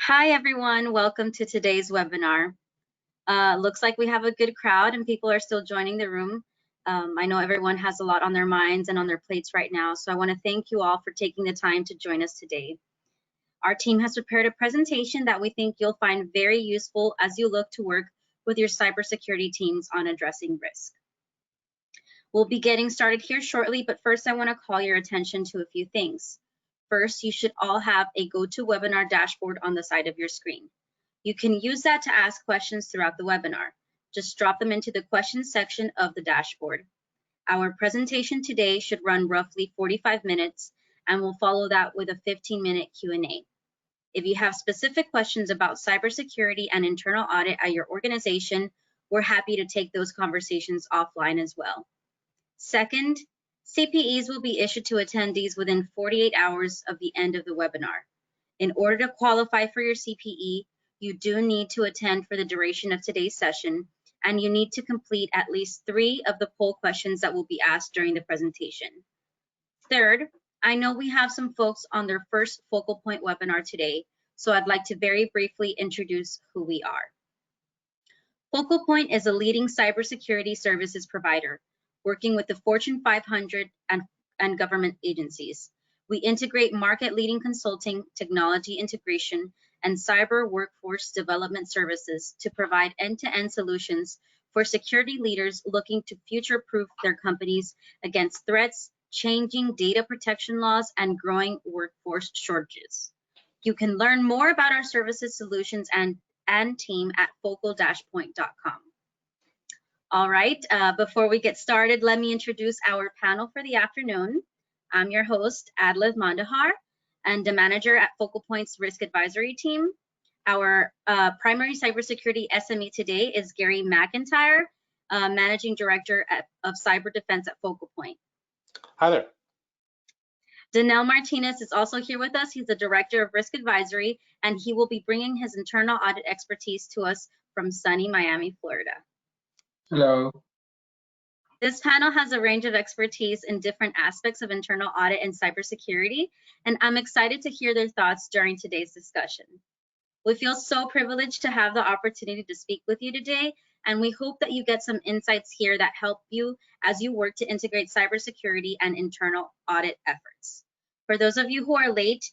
Hi, everyone. Welcome to today's webinar. Looks like we have a good crowd and people are still joining the room. I know everyone has a lot on their minds and on their plates right now, so I want to thank you all for taking the time to join us today. Our team has prepared a presentation that we think you'll find very useful as you look to work with your cybersecurity teams on addressing risk. We'll be getting started here shortly, but first I want to call your attention to a few things. First, you should all have a GoToWebinar dashboard on the side of your screen. You can use that to ask questions throughout the webinar. Just drop them into the questions section of the dashboard. Our presentation today should run roughly 45 minutes, and we'll follow that with a 15-minute Q&A. If you have specific questions about cybersecurity and internal audit at your organization, we're happy to take those conversations offline as well. Second, CPEs will be issued to attendees within 48 hours of the end of the webinar. In order to qualify for your CPE, you do need to attend for the duration of today's session, and you need to complete at least 3 of the poll questions that will be asked during the presentation. Third, I know we have some folks on their first Focal Point webinar today, so I'd like to very briefly introduce who we are. Focal Point is a leading cybersecurity services provider, working with the Fortune 500 and government agencies. We integrate market-leading consulting, technology integration, and cyber workforce development services to provide end-to-end solutions for security leaders looking to future-proof their companies against threats, changing data protection laws, and growing workforce shortages. You can learn more about our services, solutions, and team at focal-point.com. All right, before we get started, let me introduce our panel for the afternoon. I'm your host, Adliv Mandahar, and the manager at Focal Point's Risk Advisory Team. Our primary cybersecurity SME today is Gary McIntyre, Managing Director of Cyber Defense at Focal Point. Hi there. Danelle Martinez is also here with us. He's the Director of Risk Advisory, and he will be bringing his internal audit expertise to us from sunny Miami, Florida. Hello. This panel has a range of expertise in different aspects of internal audit and cybersecurity, and I'm excited to hear their thoughts during today's discussion. We feel so privileged to have the opportunity to speak with you today, and we hope that you get some insights here that help you as you work to integrate cybersecurity and internal audit efforts. For those of you who are late,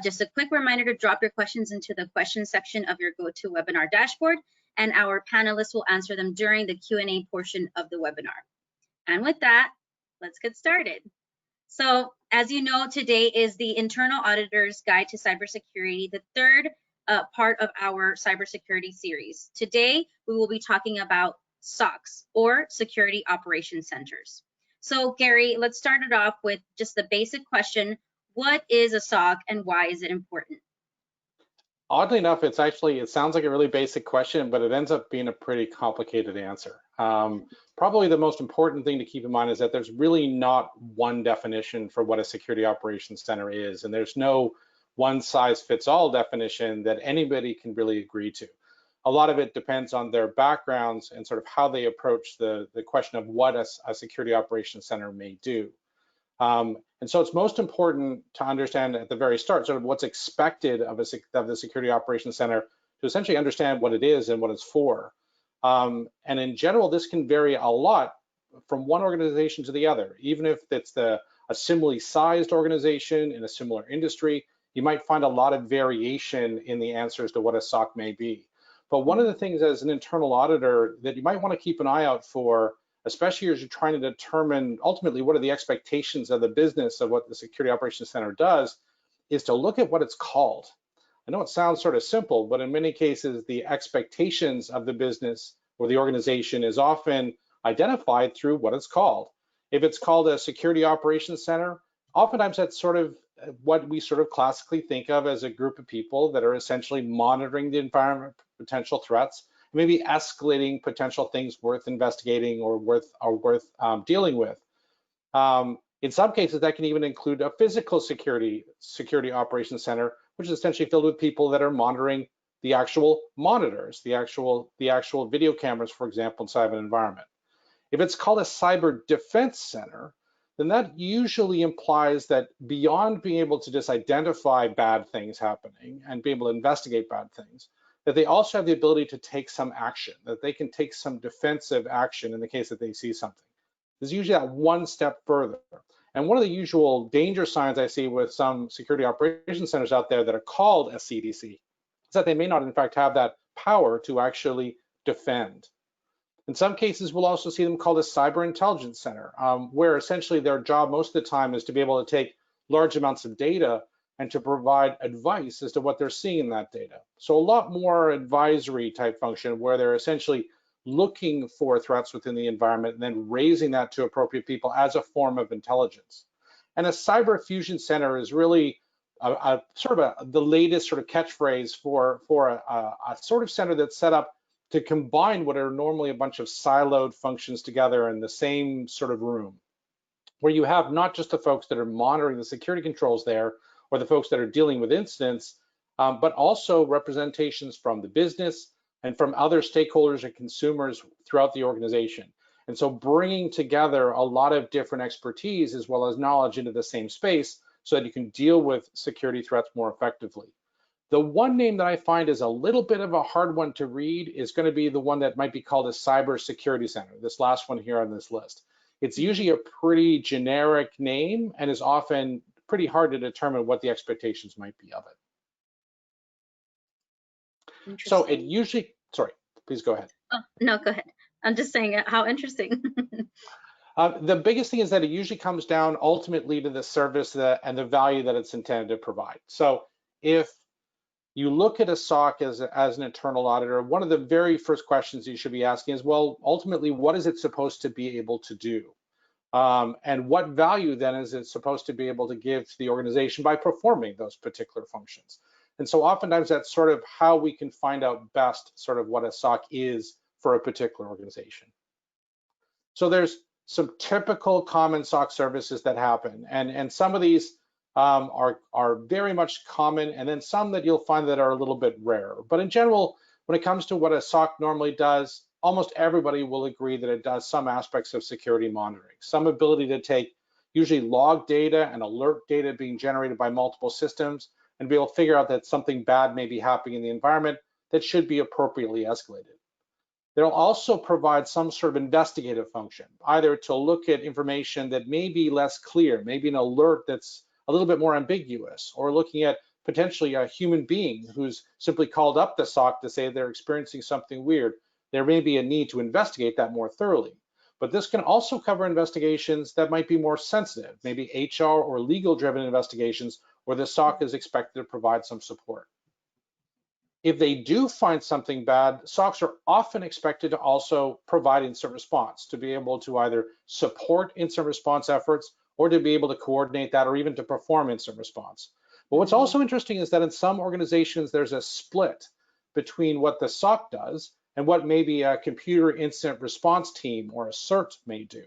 just a quick reminder to drop your questions into the questions section of your GoToWebinar dashboard, and our panelists will answer them during the Q&A portion of the webinar. And with that, let's get started. So, as you know, today is the Internal Auditor's Guide to Cybersecurity, the third part of our cybersecurity series. Today, we will be talking about SOCs, or Security Operations Centers. So, Gary, let's start it off with just the basic question: what is a SOC and why is it important? Oddly enough, it sounds like a really basic question, but it ends up being a pretty complicated answer. Probably the most important thing to keep in mind is that there's really not one definition for what a security operations center is, and there's no one size fits all definition that anybody can really agree to. A lot of it depends on their backgrounds and sort of how they approach the question of what a security operations center may do. And so it's most important to understand at the very start sort of what's expected of the Security Operations Center to essentially understand what it is and what it's for. And in general, this can vary a lot from one organization to the other. Even if it's a similarly sized organization in a similar industry, you might find a lot of variation in the answers to what a SOC may be. But one of the things as an internal auditor that you might want to keep an eye out for, especially as you're trying to determine ultimately what are the expectations of the business of what the Security Operations Center does, is to look at what it's called. I know it sounds sort of simple, but in many cases, the expectations of the business or the organization is often identified through what it's called. If it's called a Security Operations Center, oftentimes that's sort of what we sort of classically think of as a group of people that are essentially monitoring the environment, potential threats, maybe escalating potential things worth investigating or worth dealing with. In some cases, that can even include a physical security operations center, which is essentially filled with people that are monitoring the actual monitors, the actual video cameras, for example, inside of an environment. If it's called a cyber defense center, then that usually implies that beyond being able to just identify bad things happening and be able to investigate bad things, that they also have the ability to take some action, that they can take some defensive action in the case that they see something. There's usually that one step further. And one of the usual danger signs I see with some security operations centers out there that are called SCDC is that they may not in fact have that power to actually defend. In some cases, we'll also see them called a cyber intelligence center, where essentially their job most of the time is to be able to take large amounts of data and to provide advice as to what they're seeing in that data. So a lot more advisory type function where they're essentially looking for threats within the environment and then raising that to appropriate people as a form of intelligence. And a cyber fusion center is really the latest sort of catchphrase for a sort of center that's set up to combine what are normally a bunch of siloed functions together in the same sort of room, where you have not just the folks that are monitoring the security controls there or the folks that are dealing with incidents, but also representations from the business and from other stakeholders and consumers throughout the organization. And so bringing together a lot of different expertise as well as knowledge into the same space so that you can deal with security threats more effectively. The one name that I find is a little bit of a hard one to read is going to be the one that might be called a Cybersecurity Center, this last one here on this list. It's usually a pretty generic name and is often pretty hard to determine what the expectations might be of it. So it usually, sorry, please go ahead. Oh, no, go ahead. I'm just saying how interesting. The biggest thing is that it usually comes down ultimately to the service and the value that it's intended to provide. So if you look at a SOC as an internal auditor, one of the very first questions you should be asking is, well, ultimately, what is it supposed to be able to do? And what value then is it supposed to be able to give to the organization by performing those particular functions? And so oftentimes that's sort of how we can find out best sort of what a SOC is for a particular organization. So there's some typical common SOC services that happen, and some of these are very much common, and then some that you'll find that are a little bit rarer. But in general, when it comes to what a SOC normally does, almost everybody will agree that it does some aspects of security monitoring, some ability to take usually log data and alert data being generated by multiple systems and be able to figure out that something bad may be happening in the environment that should be appropriately escalated. They'll also provide some sort of investigative function, either to look at information that may be less clear, maybe an alert that's a little bit more ambiguous, or looking at potentially a human being who's simply called up the SOC to say they're experiencing something weird. There may be a need to investigate that more thoroughly. But this can also cover investigations that might be more sensitive, maybe HR or legal-driven investigations where the SOC is expected to provide some support. If they do find something bad, SOCs are often expected to also provide incident response, to be able to either support incident response efforts or to be able to coordinate that or even to perform incident response. But what's also interesting is that in some organizations, there's a split between what the SOC does and what maybe a computer incident response team or a CERT may do.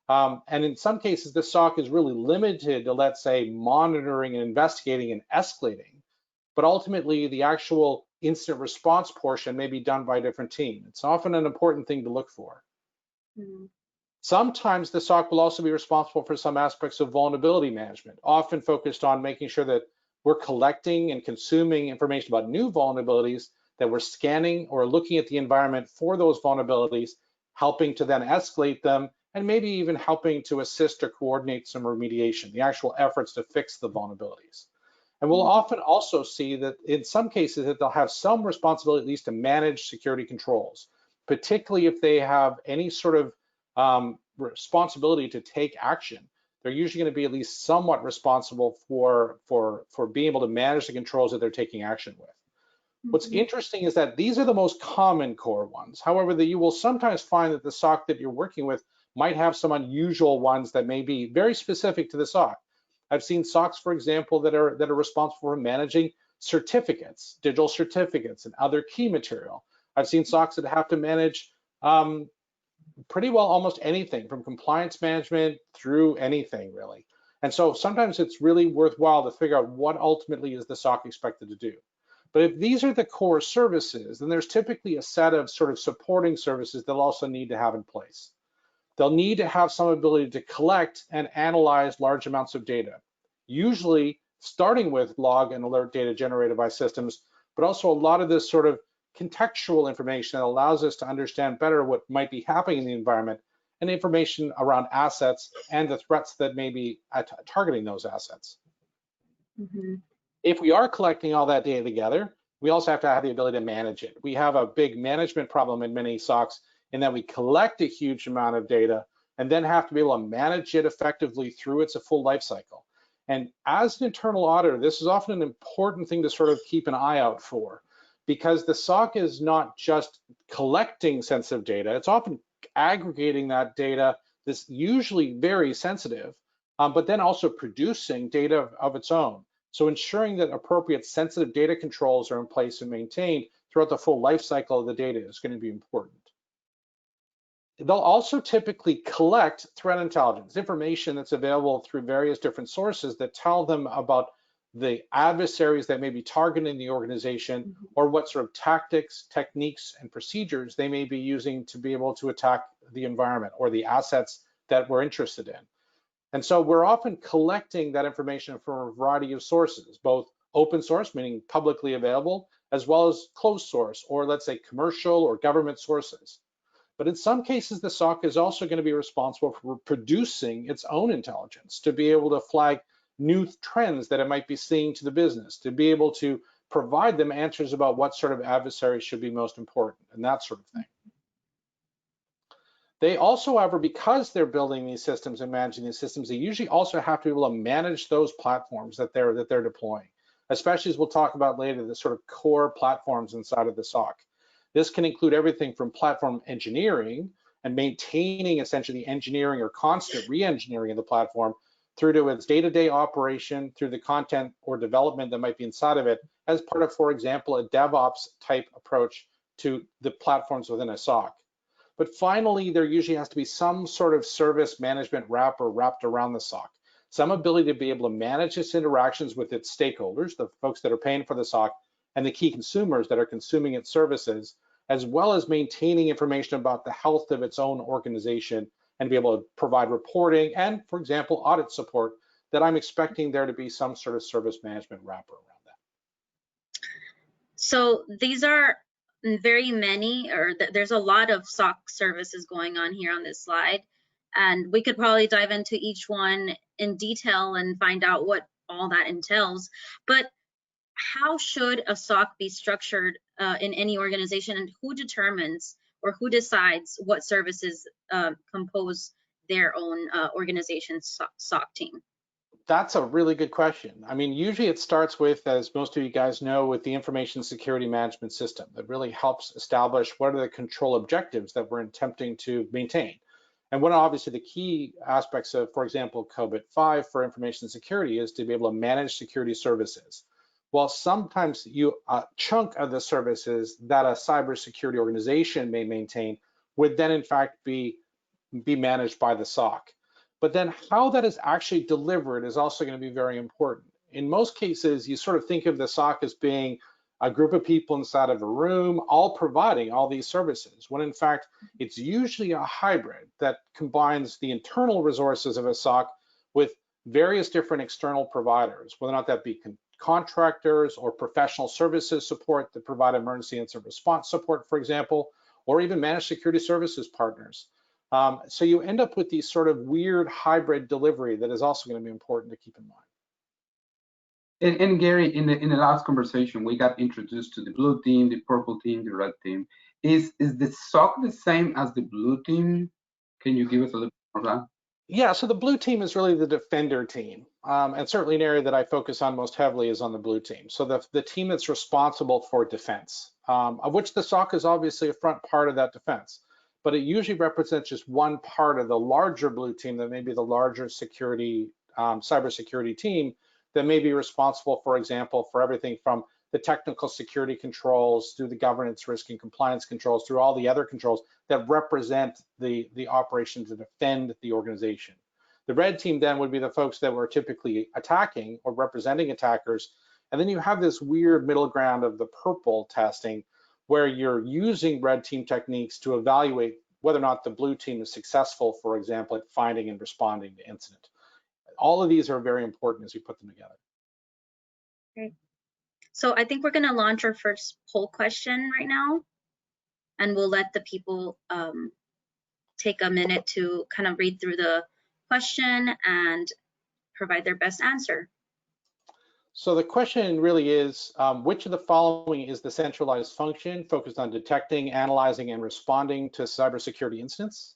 And in some cases, the SOC is really limited to, let's say, monitoring and investigating and escalating. But ultimately, the actual incident response portion may be done by a different team. It's often an important thing to look for. Mm-hmm. Sometimes the SOC will also be responsible for some aspects of vulnerability management, often focused on making sure that we're collecting and consuming information about new vulnerabilities, that we're scanning or looking at the environment for those vulnerabilities, helping to then escalate them, and maybe even helping to assist or coordinate some remediation, the actual efforts to fix the vulnerabilities. And we'll often also see that in some cases that they'll have some responsibility at least to manage security controls, particularly if they have any sort of responsibility to take action. They're usually going to be at least somewhat responsible for being able to manage the controls that they're taking action with. What's interesting is that these are the most common core ones. However, you will sometimes find that the SOC that you're working with might have some unusual ones that may be very specific to the SOC. I've seen SOCs, for example, that are responsible for managing certificates, digital certificates, and other key material. I've seen SOCs that have to manage pretty well almost anything from compliance management through anything really. And so sometimes it's really worthwhile to figure out what ultimately is the SOC expected to do. But if these are the core services, then there's typically a set of sort of supporting services they'll also need to have in place. they'll need to have some ability to collect and analyze large amounts of data, usually starting with log and alert data generated by systems, but also a lot of this sort of contextual information that allows us to understand better what might be happening in the environment and information around assets and the threats that may be targeting those assets. Mm-hmm. If we are collecting all that data together, we also have to have the ability to manage it. We have a big management problem in many SOCs in that we collect a huge amount of data and then have to be able to manage it effectively through its full life cycle. And as an internal auditor, this is often an important thing to sort of keep an eye out for, because the SOC is not just collecting sensitive data, it's often aggregating that data that's usually very sensitive, but then also producing data of its own. So ensuring that appropriate sensitive data controls are in place and maintained throughout the full life cycle of the data is going to be important. They'll also typically collect threat intelligence, information that's available through various different sources that tell them about the adversaries that may be targeting the organization, or what sort of tactics, techniques, and procedures they may be using to be able to attack the environment or the assets that we're interested in. And so we're often collecting that information from a variety of sources, both open source, meaning publicly available, as well as closed source, or let's say commercial or government sources. But in some cases, the SOC is also going to be responsible for producing its own intelligence to be able to flag new trends that it might be seeing to the business, to be able to provide them answers about what sort of adversaries should be most important and that sort of thing. They also, however, because they're building these systems and managing these systems, they usually also have to be able to manage those platforms that they're deploying, especially as we'll talk about later, the sort of core platforms inside of the SOC. This can include everything from platform engineering and maintaining essentially the engineering or constant re-engineering of the platform, through to its day-to-day operation, through the content or development that might be inside of it, as part of, for example, a DevOps type approach to the platforms within a SOC. But finally, there usually has to be some sort of service management wrapper wrapped around the SOC, some ability to be able to manage its interactions with its stakeholders, the folks that are paying for the SOC, and the key consumers that are consuming its services, as well as maintaining information about the health of its own organization and be able to provide reporting and, for example, audit support, that I'm expecting there to be some sort of service management wrapper around that. So these are very many, or there's a lot of SOC services going on here on this slide, and we could probably dive into each one in detail and find out what all that entails. But how should a SOC be structured in any organization, and who determines or who decides what services compose their own organization's SOC team? That's a really good question. I mean, usually it starts with, as most of you guys know, with the information security management system that really helps establish what are the control objectives that we're attempting to maintain. And one, obviously, the key aspects of, for example, COBIT 5 for information security is to be able to manage security services. Well, sometimes a chunk of the services that a cybersecurity organization may maintain would then, in fact, be managed by the SOC. But then how that is actually delivered is also going to be very important. In most cases, you sort of think of the SOC as being a group of people inside of a room, all providing all these services, when in fact, it's usually a hybrid that combines the internal resources of a SOC with various different external providers, whether or not that be contractors or professional services support that provide emergency incident response support, for example, or even managed security services partners. So you end up with these sort of weird hybrid delivery that is also going to be important to keep in mind. And Gary, in the last conversation, we got introduced to the blue team, the purple team, the red team. Is the SOC the same as the blue team? Can you give us a little more of that? Yeah, so the blue team is really the defender team. And certainly an area that I focus on most heavily is on the blue team. So the team that's responsible for defense, of which the SOC is obviously a front part of that defense. But it usually represents just one part of the larger blue team that may be the larger security, cybersecurity team that may be responsible, for example, for everything from the technical security controls through the governance, risk, and compliance controls, through all the other controls that represent the operation to defend the organization. The red team then would be the folks that were typically attacking or representing attackers. And then you have this weird middle ground of the purple testing, where you're using red team techniques to evaluate whether or not the blue team is successful, for example, at finding and responding to incident. All of these are very important as we put them together. Great. So I think we're going to launch our first poll question right now, and we'll let the people take a minute to kind of read through the question and provide their best answer. So the question really is, which of the following is the centralized function focused on detecting, analyzing, and responding to cybersecurity incidents?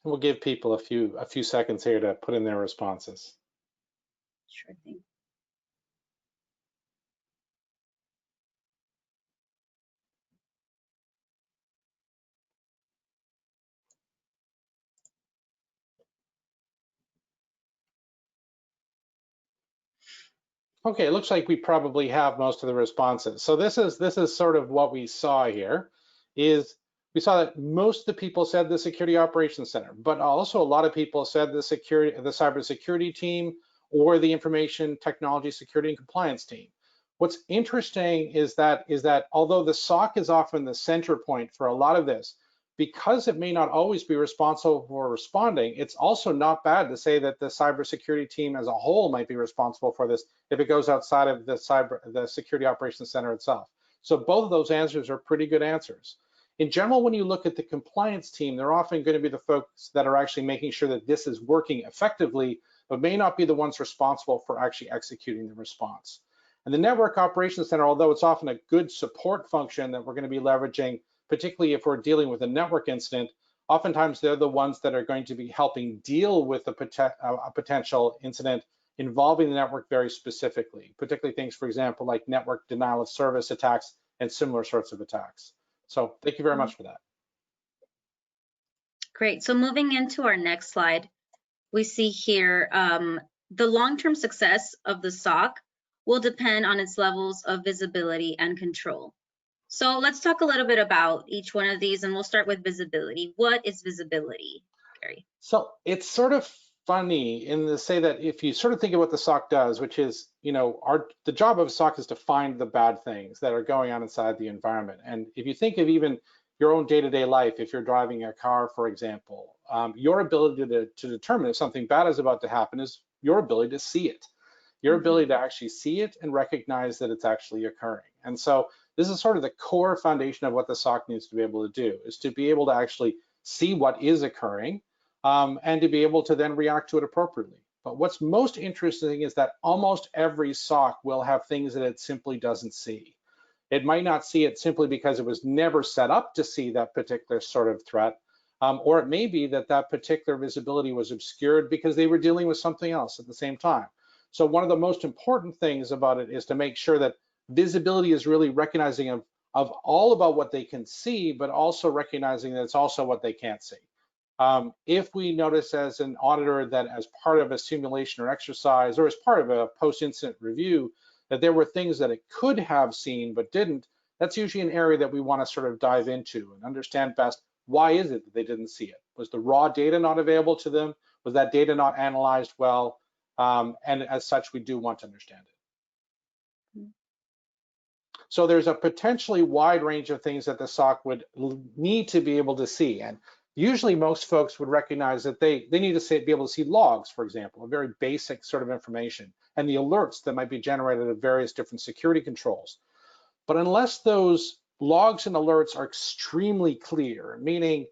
And we'll give people a few seconds here to put in their responses. Sure thing. Okay, it looks like we probably have most of the responses. So this is sort of what we saw here, is we saw that most of the people said the Security Operations Center, but also a lot of people said the cybersecurity team or the Information Technology Security and Compliance team. What's interesting is that although the SOC is often the center point for a lot of this, because it may not always be responsible for responding, it's also not bad to say that the cybersecurity team as a whole might be responsible for this if it goes outside of the Security Operations Center itself. So both of those answers are pretty good answers. In general, when you look at the compliance team, they're often going to be the folks that are actually making sure that this is working effectively, but may not be the ones responsible for actually executing the response. And the Network Operations Center, although it's often a good support function that we're going to be leveraging, particularly if we're dealing with a network incident, oftentimes they're the ones that are going to be helping deal with a potential incident involving the network very specifically, particularly things, for example, like network denial of service attacks and similar sorts of attacks. So thank you very much for that. Great. So moving into our next slide, we see here the long-term success of the SOC will depend on its levels of visibility and control. So let's talk a little bit about each one of these, and we'll start with visibility. What is visibility, Gary? So it's sort of funny in the say that if you sort of think of what the SOC does, which is, the job of a SOC is to find the bad things that are going on inside the environment. And if you think of even your own day-to-day life, if you're driving a car, for example, your ability to determine if something bad is about to happen is your ability to see it. Your ability to actually see it and recognize that it's actually occurring. And so this is sort of the core foundation of what the SOC needs to be able to do, is to be able to actually see what is occurring and to be able to then react to it appropriately. But what's most interesting is that almost every SOC will have things that it simply doesn't see. It might not see it simply because it was never set up to see that particular sort of threat, or it may be that that particular visibility was obscured because they were dealing with something else at the same time. So one of the most important things about it is to make sure that visibility is really recognizing of all about what they can see, but also recognizing that it's also what they can't see. If we notice as an auditor that as part of a simulation or exercise, or as part of a post-incident review, that there were things that it could have seen but didn't, that's usually an area that we want to sort of dive into and understand best, why is it that they didn't see it? Was the raw data not available to them? Was that data not analyzed well? And as such, we do want to understand it. So there's a potentially wide range of things that the SOC would need to be able to see. And usually most folks would recognize that they need to be able to see logs, for example, a very basic sort of information, and the alerts that might be generated of various different security controls. But unless those logs and alerts are extremely clear, meaning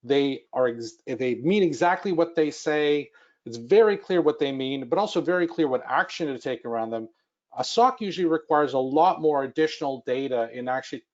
they mean exactly what they say, it's very clear what they mean, but also very clear what action to take around them, a SOC usually requires a lot more additional data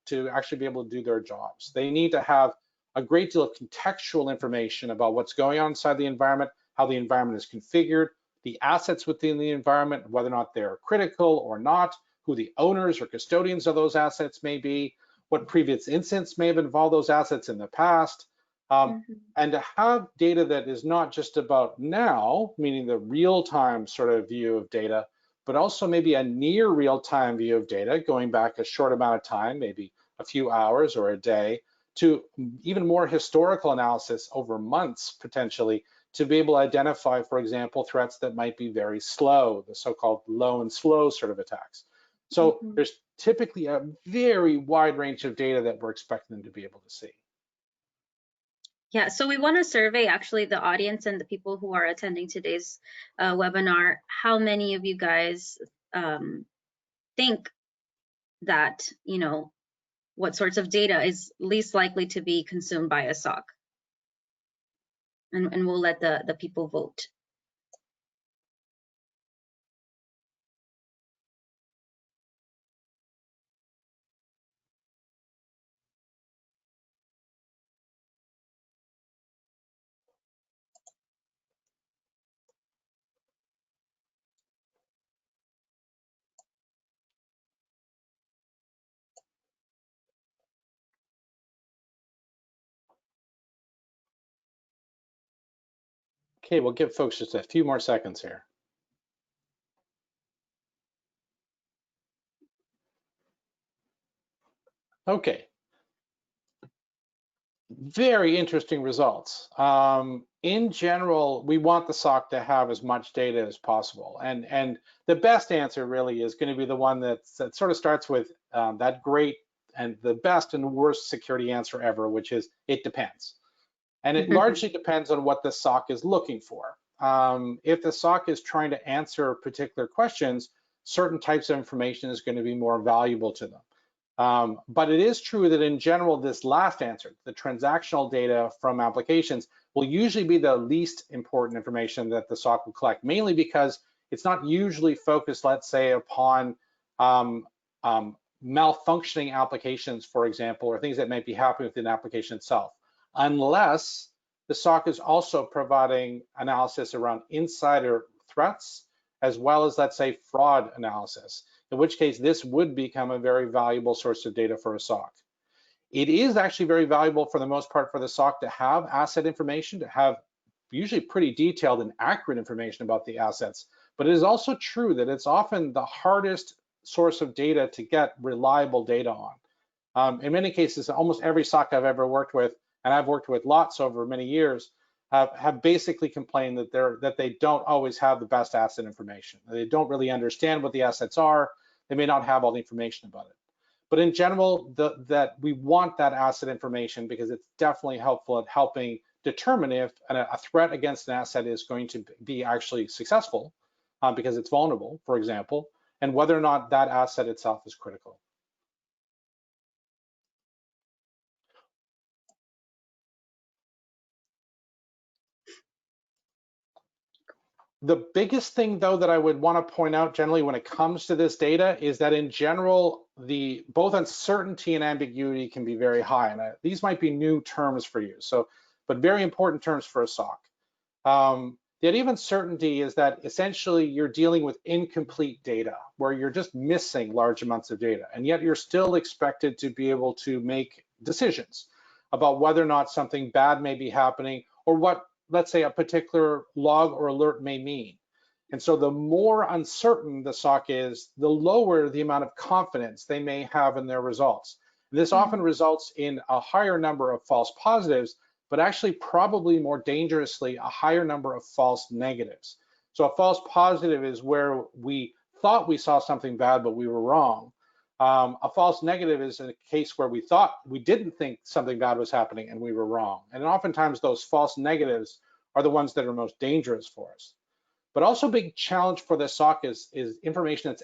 to actually be able to do their jobs. They need to have a great deal of contextual information about what's going on inside the environment, how the environment is configured, the assets within the environment, whether or not they're critical or not, who the owners or custodians of those assets may be, what previous incidents may have involved those assets in the past, and to have data that is not just about now, meaning the real-time sort of view of data, but also maybe a near real-time view of data going back a short amount of time, maybe a few hours or a day, to even more historical analysis over months potentially to be able to identify, for example, threats that might be very slow, the so-called low and slow sort of attacks. So there's typically a very wide range of data that we're expecting them to be able to see. Yeah, so we want to survey actually the audience and the people who are attending today's webinar. How many of you guys think that, you know, what sorts of data is least likely to be consumed by a SOC? And we'll let the people vote. Okay, we'll give folks just a few more seconds here. Okay. Very interesting results. In general, we want the SOC to have as much data as possible. And the best answer really is going to be the one that sort of starts with that great and the best and worst security answer ever, which is it depends. And it largely depends on what the SOC is looking for. If the SOC is trying to answer particular questions, certain types of information is going to be more valuable to them. But it is true that in general, this last answer, the transactional data from applications, will usually be the least important information that the SOC will collect, mainly because it's not usually focused, let's say, upon malfunctioning applications, for example, or things that might be happening within the application itself, unless the SOC is also providing analysis around insider threats, as well as, let's say, fraud analysis, in which case this would become a very valuable source of data for a SOC. It is actually very valuable for the most part for the SOC to have asset information, to have usually pretty detailed and accurate information about the assets, but it is also true that it's often the hardest source of data to get reliable data on. In many cases, almost every SOC I've ever worked with, and I've worked with lots over many years, have basically complained that they don't always have the best asset information. They don't really understand what the assets are. They may not have all the information about it. But in general, that we want that asset information because it's definitely helpful at helping determine if a threat against an asset is going to be actually successful because it's vulnerable, for example, and whether or not that asset itself is critical. The biggest thing, though, that I would want to point out generally when it comes to this data is that in general, both uncertainty and ambiguity can be very high. And these might be new terms for you, but very important terms for a SOC. The idea of uncertainty is that essentially you're dealing with incomplete data, where you're just missing large amounts of data, and yet you're still expected to be able to make decisions about whether or not something bad may be happening or what, let's say, a particular log or alert may mean. And so the more uncertain the SOC is, the lower the amount of confidence they may have in their results. This often results in a higher number of false positives, but actually probably more dangerously, a higher number of false negatives. So a false positive is where we thought we saw something bad, but we were wrong. A false negative is a case where we didn't think something bad was happening and we were wrong. And oftentimes those false negatives are the ones that are most dangerous for us. But also a big challenge for the SOC is information that's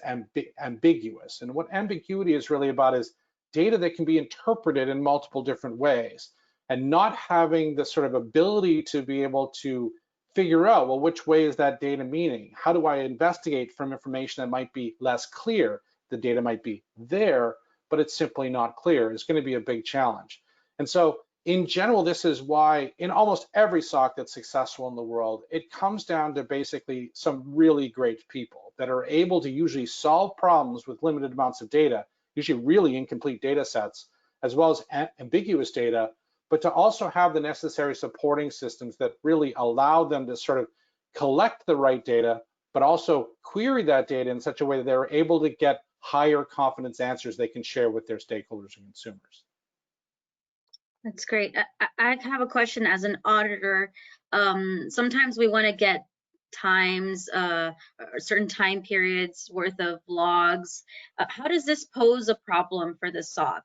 ambiguous. And what ambiguity is really about is data that can be interpreted in multiple different ways, and not having the sort of ability to be able to figure out, well, which way is that data meaning? How do I investigate from information that might be less clear? The data might be there, but it's simply not clear. It's going to be a big challenge. And so in general, this is why in almost every SOC that's successful in the world, it comes down to basically some really great people that are able to usually solve problems with limited amounts of data, usually really incomplete data sets, as well as ambiguous data, but to also have the necessary supporting systems that really allow them to sort of collect the right data, but also query that data in such a way that they're able to get higher confidence answers they can share with their stakeholders and consumers. That's great. I have a question as an auditor. Sometimes we want to get times, or certain time periods worth of logs. How does this pose a problem for the SOC?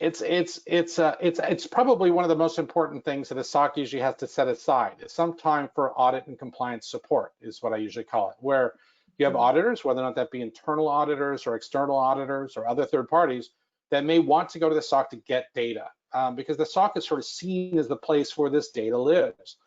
It's probably one of the most important things that a SOC usually has to set aside. It's some time for audit and compliance support is what I usually call it, where you have auditors, whether or not that be internal auditors or external auditors or other third parties, that may want to go to the SOC to get data, because the SOC is sort of seen as the place where this data lives.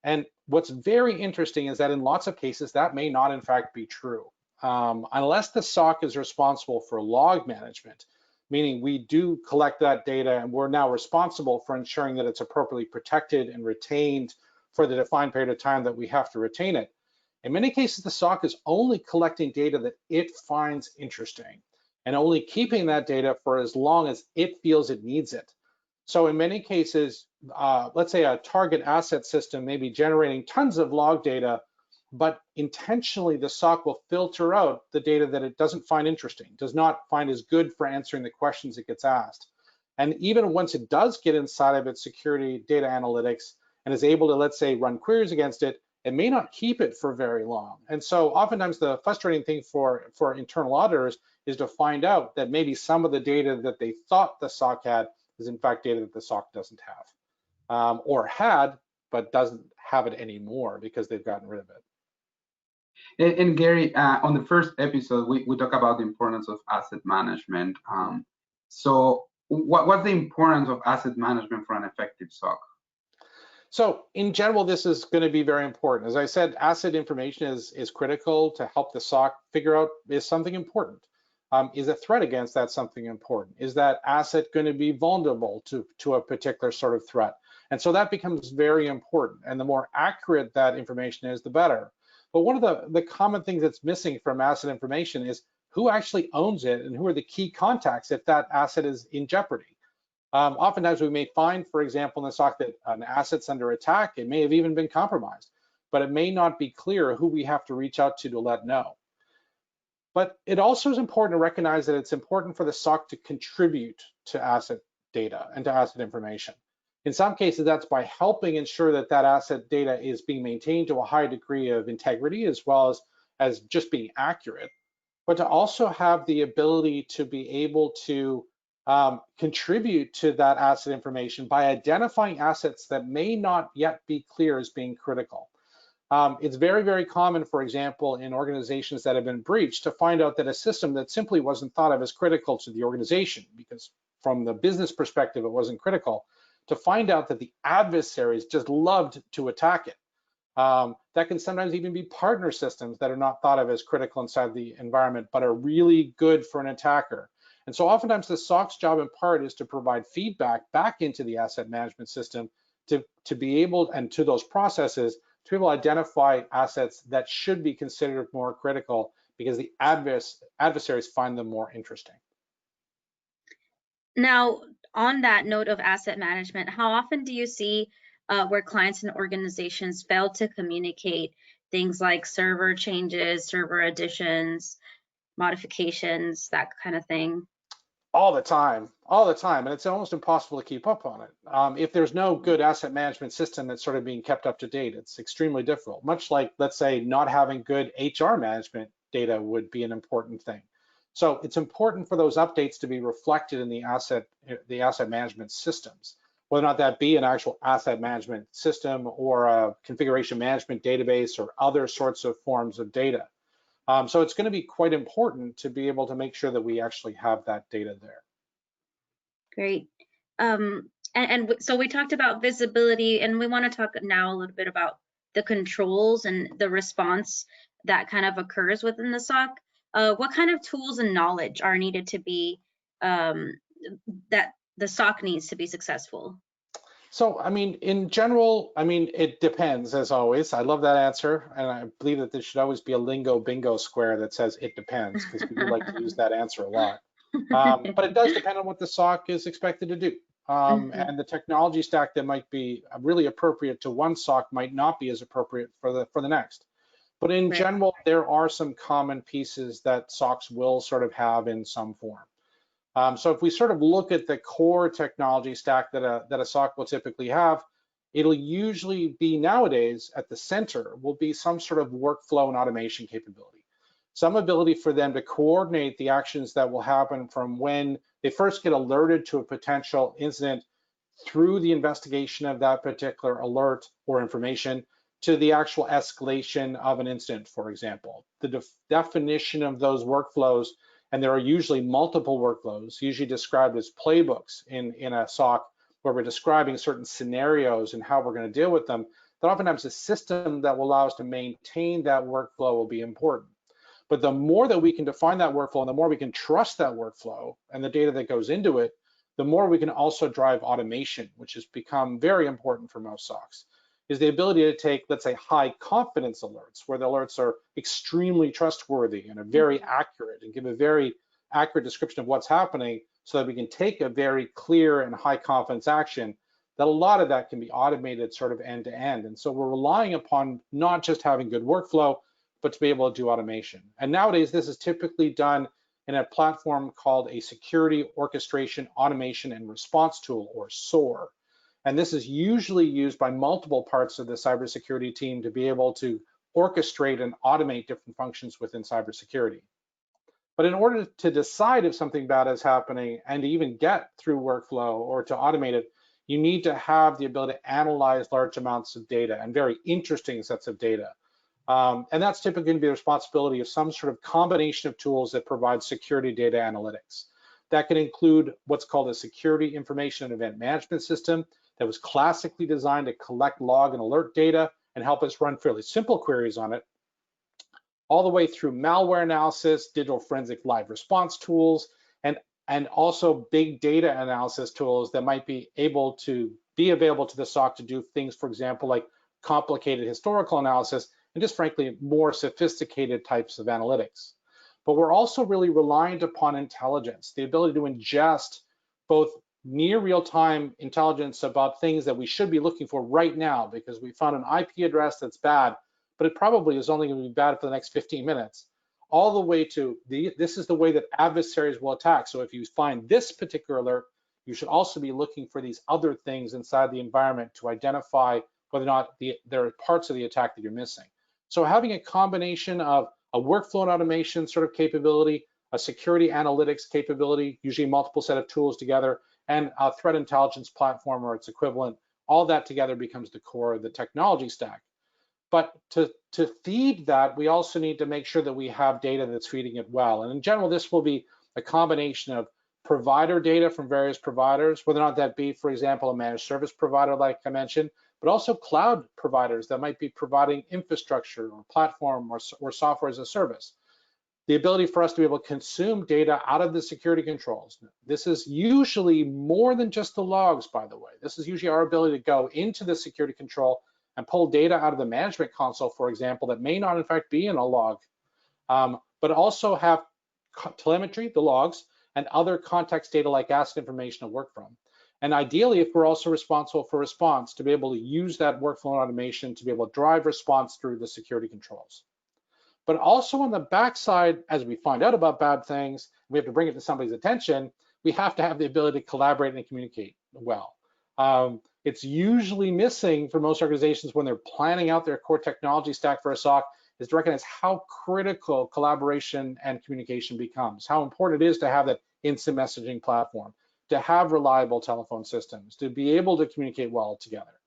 And what's very interesting is that in lots of cases, that may not in fact be true. Unless the SOC is responsible for log management, meaning we do collect that data and we're now responsible for ensuring that it's appropriately protected and retained for the defined period of time that we have to retain it. In many cases, the SOC is only collecting data that it finds interesting and only keeping that data for as long as it feels it needs it. So in many cases, let's say a target asset system may be generating tons of log data, but intentionally the SOC will filter out the data that it doesn't find interesting, does not find as good for answering the questions it gets asked. And even once it does get inside of its security data analytics and is able to, let's say, run queries against it, it may not keep it for very long. And so oftentimes the frustrating thing for internal auditors is to find out that maybe some of the data that they thought the SOC had is in fact data that the SOC doesn't have, or had, but doesn't have it anymore because they've gotten rid of it. And Gary, on the first episode, we talk about the importance of asset management. So what's the importance of asset management for an effective SOC? So in general, this is going to be very important. As I said, asset information is critical to help the SOC figure out, is something important? Is a threat against that something important? Is that asset going to be vulnerable to a particular sort of threat? And so that becomes very important. And the more accurate that information is, the better. But one of the common things that's missing from asset information is who actually owns it and who are the key contacts if that asset is in jeopardy. Oftentimes we may find, for example, in the SOC that an asset's under attack, it may have even been compromised, but it may not be clear who we have to reach out to let know. But it also is important to recognize that it's important for the SOC to contribute to asset data and to asset information. In some cases, that's by helping ensure that that asset data is being maintained to a high degree of integrity as well as just being accurate, but to also have the ability to be able to contribute to that asset information by identifying assets that may not yet be clear as being critical. It's very, very common, for example, in organizations that have been breached to find out that a system that simply wasn't thought of as critical to the organization, because from the business perspective, it wasn't critical, to find out that the adversaries just loved to attack it. That can sometimes even be partner systems that are not thought of as critical inside the environment, but are really good for an attacker. And so oftentimes the SOC's job in part is to provide feedback back into the asset management system to be able, and to those processes, to be able to identify assets that should be considered more critical because the adversaries find them more interesting. Now, on that note of asset management, how often do you see where clients and organizations fail to communicate things like server changes, server additions, modifications, that kind of thing? All the time, and it's almost impossible to keep up on it. If there's no good asset management system that's sort of being kept up to date, it's extremely difficult. Much like, let's say, not having good HR management data would be an important thing. So it's important for those updates to be reflected in the asset management systems, whether or not that be an actual asset management system or a configuration management database or other sorts of forms of data. So it's going to be quite important to be able to make sure that we actually have that data there. Great. And so we talked about visibility, and we want to talk now a little bit about the controls and the response that kind of occurs within the SOC. What kind of tools and knowledge are needed to be, that the SOC needs to be successful? So, I mean, in general, I mean, it depends, as always. I love that answer, and I believe that there should always be a lingo bingo square that says it depends, because people like to use that answer a lot. But it does depend on what the SOC is expected to do. And the technology stack that might be really appropriate to one SOC might not be as appropriate for the next. But in general, there are some common pieces that SOCs will sort of have in some form. So if we sort of look at the core technology stack that a SOC will typically have, it'll usually be nowadays at the center will be some sort of workflow and automation capability. Some ability for them to coordinate the actions that will happen from when they first get alerted to a potential incident through the investigation of that particular alert or information to the actual escalation of an incident, for example. The definition of those workflows, and there are usually multiple workflows, usually described as playbooks in a SOC, where we're describing certain scenarios and how we're going to deal with them, that oftentimes a system that will allow us to maintain that workflow will be important. But the more that we can define that workflow and the more we can trust that workflow and the data that goes into it, the more we can also drive automation, which has become very important for most SOCs, is the ability to take, let's say, high confidence alerts, where the alerts are extremely trustworthy and are very accurate and give a very accurate description of what's happening so that we can take a very clear and high confidence action, that a lot of that can be automated sort of end to end. And so we're relying upon not just having good workflow, but to be able to do automation. And nowadays, this is typically done in a platform called a Security Orchestration, Automation, and Response Tool, or SOAR. And this is usually used by multiple parts of the cybersecurity team to be able to orchestrate and automate different functions within cybersecurity. But in order to decide if something bad is happening and to even get through workflow or to automate it, you need to have the ability to analyze large amounts of data and very interesting sets of data. And that's typically going to be the responsibility of some sort of combination of tools that provide security data analytics. That can include what's called a security information and event management system that was classically designed to collect log and alert data and help us run fairly simple queries on it, all the way through malware analysis, digital forensic live response tools, and also big data analysis tools that might be able to be available to the SOC to do things, for example, like complicated historical analysis and just frankly more sophisticated types of analytics. But we're also really reliant upon intelligence, the ability to ingest both near real-time intelligence about things that we should be looking for right now because we found an IP address that's bad, but it probably is only going to be bad for the next 15 minutes, all the way to this is the way that adversaries will attack. So if you find this particular alert, you should also be looking for these other things inside the environment to identify whether or not there are parts of the attack that you're missing. So having a combination of a workflow and automation sort of capability, a security analytics capability, usually multiple set of tools together, and a threat intelligence platform or its equivalent, all that together becomes the core of the technology stack. But to feed that, we also need to make sure that we have data that's feeding it well. And in general, this will be a combination of provider data from various providers, whether or not that be, for example, a managed service provider like I mentioned, but also cloud providers that might be providing infrastructure or platform or software as a service. The ability for us to be able to consume data out of the security controls. This is usually more than just the logs, by the way. This is usually our ability to go into the security control and pull data out of the management console, for example, that may not in fact be in a log, but also have telemetry, the logs, and other context data like asset information to work from. And ideally, if we're also responsible for response, to be able to use that workflow and automation to be able to drive response through the security controls. But also on the backside, as we find out about bad things, we have to bring it to somebody's attention, we have to have the ability to collaborate and communicate well. It's usually missing for most organizations when they're planning out their core technology stack for a SOC, is to recognize how critical collaboration and communication becomes, how important it is to have that instant messaging platform, to have reliable telephone systems, to be able to communicate well together,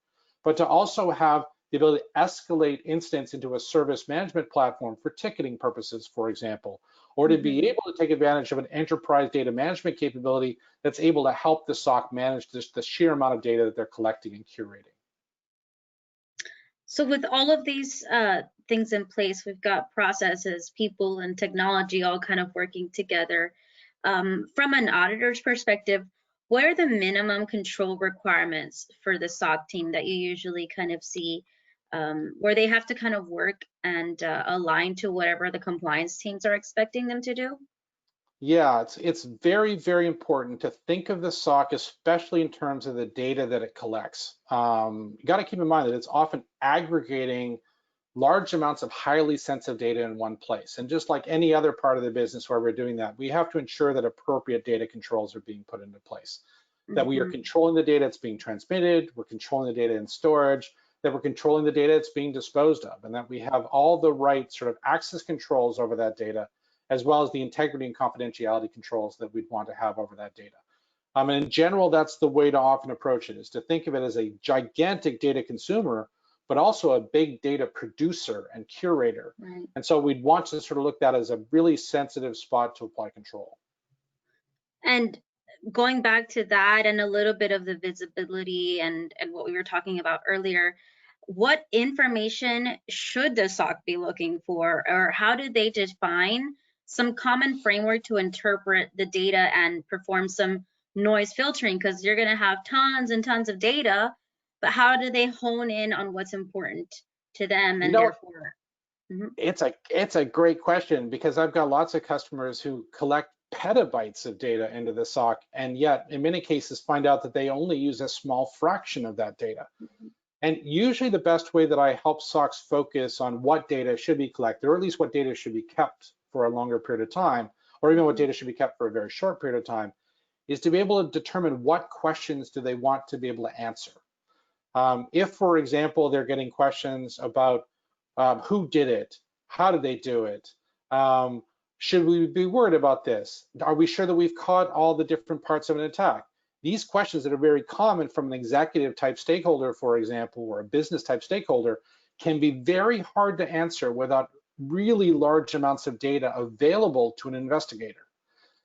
but to also have the ability to escalate incidents into a service management platform for ticketing purposes, for example, or to be able to take advantage of an enterprise data management capability that's able to help the SOC manage the sheer amount of data that they're collecting and curating. So with all of these things in place, we've got processes, people, and technology all kind of working together. From an auditor's perspective, what are the minimum control requirements for the SOC team that you usually kind of see where they have to kind of work and align to whatever the compliance teams are expecting them to do? Yeah, it's very, very important to think of the SOC, especially in terms of the data that it collects. You got to keep in mind that it's often aggregating large amounts of highly sensitive data in one place. And just like any other part of the business where we're doing that, we have to ensure that appropriate data controls are being put into place, that we are controlling the data that's being transmitted, we're controlling the data in storage, that we're controlling the data that's being disposed of, and that we have all the right sort of access controls over that data, as well as the integrity and confidentiality controls that we'd want to have over that data. And in general, that's the way to often approach it, is to think of it as a gigantic data consumer, but also a big data producer and curator. Right. And so we'd want to sort of look at that as a really sensitive spot to apply control. And going back to that and a little bit of the visibility and what we were talking about earlier, what information should the SOC be looking for, or how do they define some common framework to interpret the data and perform some noise filtering? Because you're going to have tons and tons of data, but how do they hone in on what's important to them, and therefore? It's a great question, because I've got lots of customers who collect petabytes of data into the SOC, and yet in many cases find out that they only use a small fraction of that data. And usually the best way that I help SOCs focus on what data should be collected, or at least what data should be kept for a longer period of time, or even what data should be kept for a very short period of time, is to be able to determine what questions do they want to be able to answer. If, for example, they're getting questions about who did it, how did they do it, should we be worried about this, are we sure that we've caught all the different parts of an attack? These questions that are very common from an executive type stakeholder, for example, or a business type stakeholder, can be very hard to answer without really large amounts of data available to an investigator.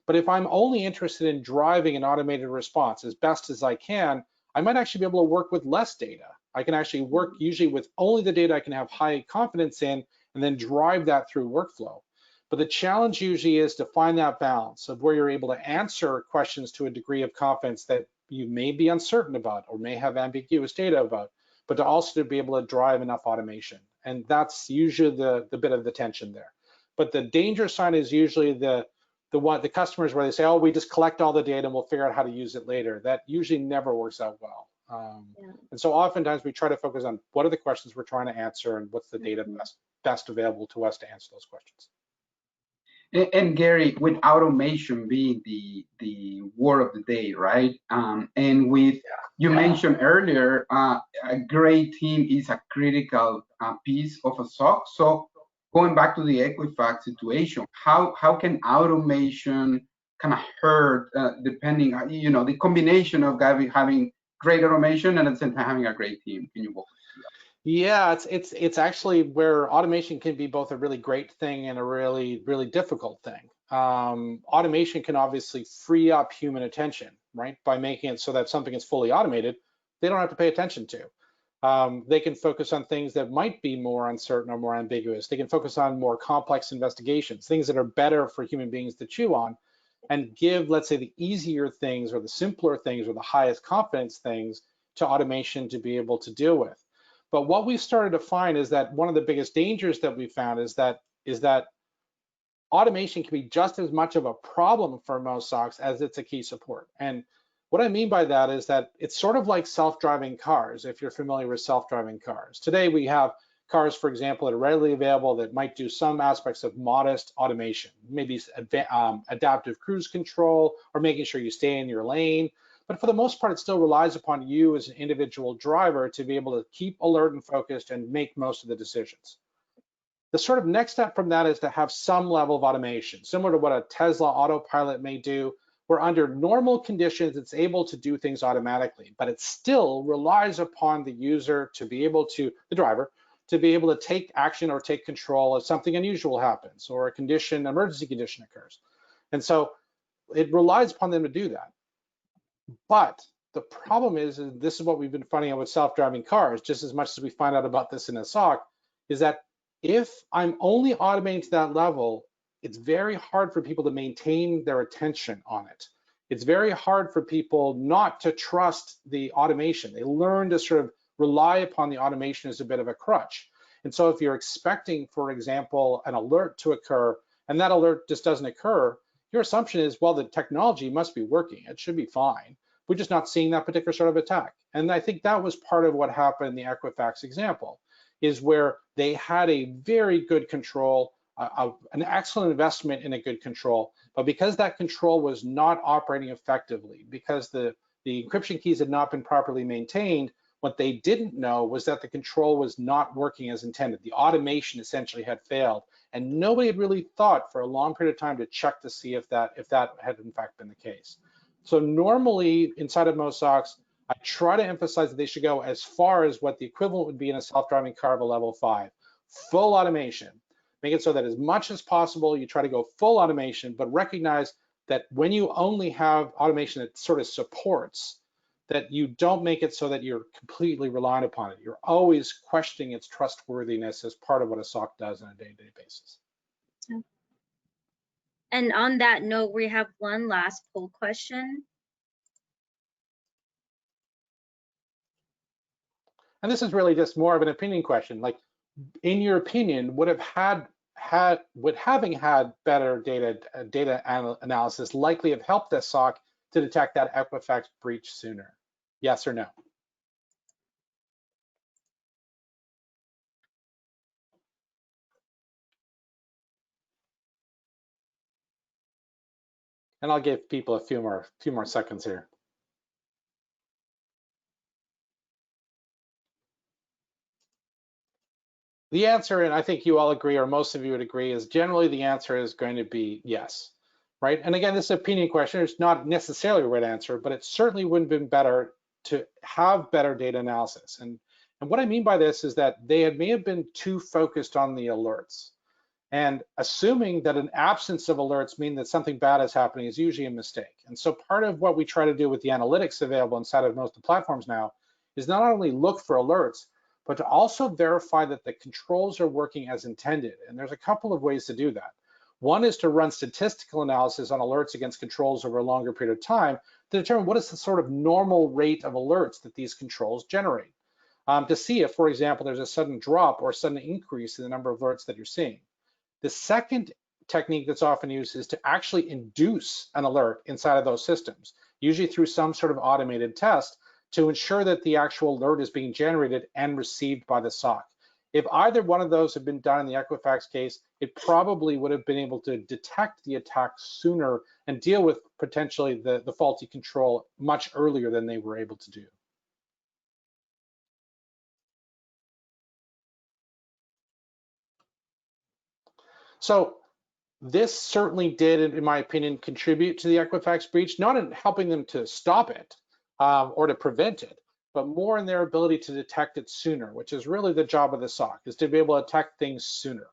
But if I'm only interested in driving an automated response as best as I can, I might actually be able to work with less data. I can actually work usually with only the data I can have high confidence in, and then drive that through workflow. But the challenge usually is to find that balance of where you're able to answer questions to a degree of confidence that you may be uncertain about or may have ambiguous data about, but to also be able to drive enough automation. And that's usually the bit of the tension there. But the danger sign is usually the customers where they say, oh, we just collect all the data and we'll figure out how to use it later. That usually never works out well. And so oftentimes we try to focus on what are the questions we're trying to answer and what's the data best available to us to answer those questions. And Gary, with automation being the word of the day, right? And with you mentioned earlier, a great team is a critical piece of a SOC. So going back to the Equifax situation, how can automation kind of hurt, depending on, you know, the combination of having great automation and at the same time having a great team? Can you walk us through that? Yeah, it's actually where automation can be both a really great thing and a really, really difficult thing. Automation can obviously free up human attention, right? By making it so that something is fully automated, they don't have to pay attention to. They can focus on things that might be more uncertain or more ambiguous. They can focus on more complex investigations, things that are better for human beings to chew on, and give, let's say, the easier things or the simpler things or the highest confidence things to automation to be able to deal with. But what we've started to find is that one of the biggest dangers that we found is that automation can be just as much of a problem for most SOCs as it's a key support. And what I mean by that is that it's sort of like self-driving cars, if you're familiar with self-driving cars. Today we have cars, for example, that are readily available that might do some aspects of modest automation, maybe adaptive cruise control or making sure you stay in your lane. But for the most part, it still relies upon you as an individual driver to be able to keep alert and focused and make most of the decisions. The sort of next step from that is to have some level of automation, similar to what a Tesla autopilot may do, where under normal conditions, it's able to do things automatically, but it still relies upon the user to be able to, the driver, to be able to take action or take control if something unusual happens or a condition, emergency condition occurs. And so it relies upon them to do that. But the problem is, and this is what we've been finding out with self-driving cars, just as much as we find out about this in a SOC, is that if I'm only automating to that level, it's very hard for people to maintain their attention on it. It's very hard for people not to trust the automation. They learn to sort of rely upon the automation as a bit of a crutch. And so if you're expecting, for example, an alert to occur, and that alert just doesn't occur, your assumption is, well, the technology must be working. It should be fine. We're just not seeing that particular sort of attack. And I think that was part of what happened in the Equifax example, is where they had a very good control, an excellent investment in a good control, but because that control was not operating effectively, because the encryption keys had not been properly maintained, what they didn't know was that the control was not working as intended. The automation essentially had failed, and nobody had really thought for a long period of time to check to see if that had in fact been the case. So normally inside of most SOCs, I try to emphasize that they should go as far as what the equivalent would be in a self-driving car of a level 5, full automation. Make it so that as much as possible, you try to go full automation, but recognize that when you only have automation that sort of supports, that you don't make it so that you're completely reliant upon it. You're always questioning its trustworthiness as part of what a SOC does on a day-to-day basis. And on that note, we have one last poll question. And this is really just more of an opinion question. Like, in your opinion, would having had better data analysis likely have helped the SOC to detect that Equifax breach sooner? Yes or no? And I'll give people a few more seconds here. The answer, and I think you all agree, or most of you would agree, is generally the answer is going to be yes, right? And again, this is an opinion question. It's not necessarily a right answer, but it certainly wouldn't have been better to have better data analysis. And what I mean by this is that they may have been too focused on the alerts. And assuming that an absence of alerts mean that something bad is happening is usually a mistake. And so part of what we try to do with the analytics available inside of most of the platforms now is not only look for alerts, but to also verify that the controls are working as intended. And there's a couple of ways to do that. One is to run statistical analysis on alerts against controls over a longer period of time to determine what is the sort of normal rate of alerts that these controls generate. To see if, for example, there's a sudden drop or a sudden increase in the number of alerts that you're seeing. The second technique that's often used is to actually induce an alert inside of those systems, usually through some sort of automated test, to ensure that the actual alert is being generated and received by the SOC. If either one of those had been done in the Equifax case, it probably would have been able to detect the attack sooner and deal with potentially the faulty control much earlier than they were able to do. So this certainly did, in my opinion, contribute to the Equifax breach, not in helping them to stop it or to prevent it, but more in their ability to detect it sooner, which is really the job of the SOC, is to be able to detect things sooner.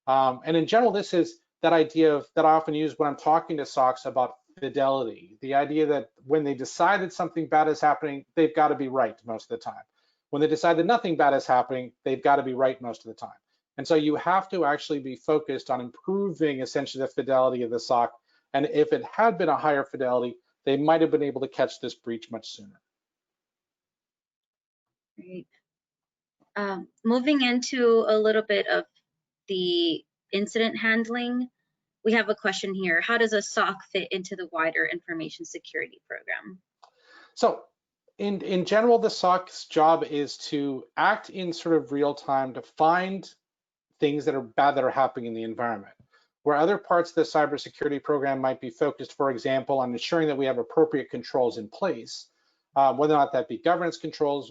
And in general, this is that idea that I often use when I'm talking to SOCs about fidelity, the idea that when they decide that something bad is happening, they've got to be right most of the time. When they decide that nothing bad is happening, they've got to be right most of the time. And so you have to actually be focused on improving essentially the fidelity of the SOC. And if it had been a higher fidelity, they might have been able to catch this breach much sooner. Great. Moving into a little bit of the incident handling, we have a question here. How does a SOC fit into the wider information security program? So in general, the SOC's job is to act in sort of real time to find things that are bad that are happening in the environment. Where other parts of the cybersecurity program might be focused, for example, on ensuring that we have appropriate controls in place, whether or not that be governance controls,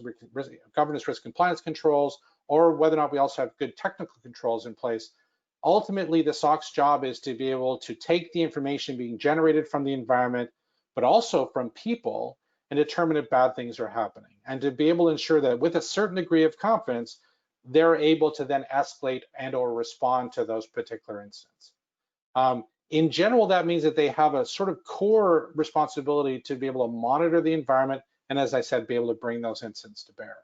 governance risk compliance controls, or whether or not we also have good technical controls in place. Ultimately, the SOC's job is to be able to take the information being generated from the environment, but also from people, and determine if bad things are happening, and to be able to ensure that with a certain degree of confidence, they're able to then escalate and or respond to those particular incidents. In general, that means that they have a sort of core responsibility to be able to monitor the environment and, as I said, be able to bring those incidents to bear.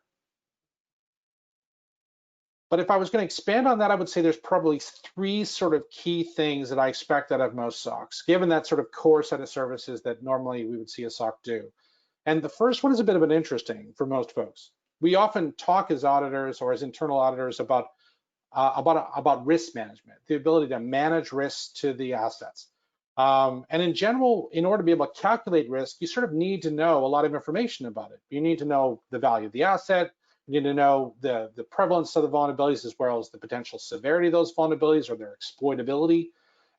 But if I was going to expand on that, I would say there's probably three sort of key things that I expect out of most SOCs, given that sort of core set of services that normally we would see a SOC do. And the first one is a bit of an interesting for most folks. We often talk as auditors or as internal auditors about risk management, the ability to manage risks to the assets. And in general, in order to be able to calculate risk, you sort of need to know a lot of information about it. You need to know the value of the asset, You need to know the prevalence of the vulnerabilities as well as the potential severity of those vulnerabilities or their exploitability,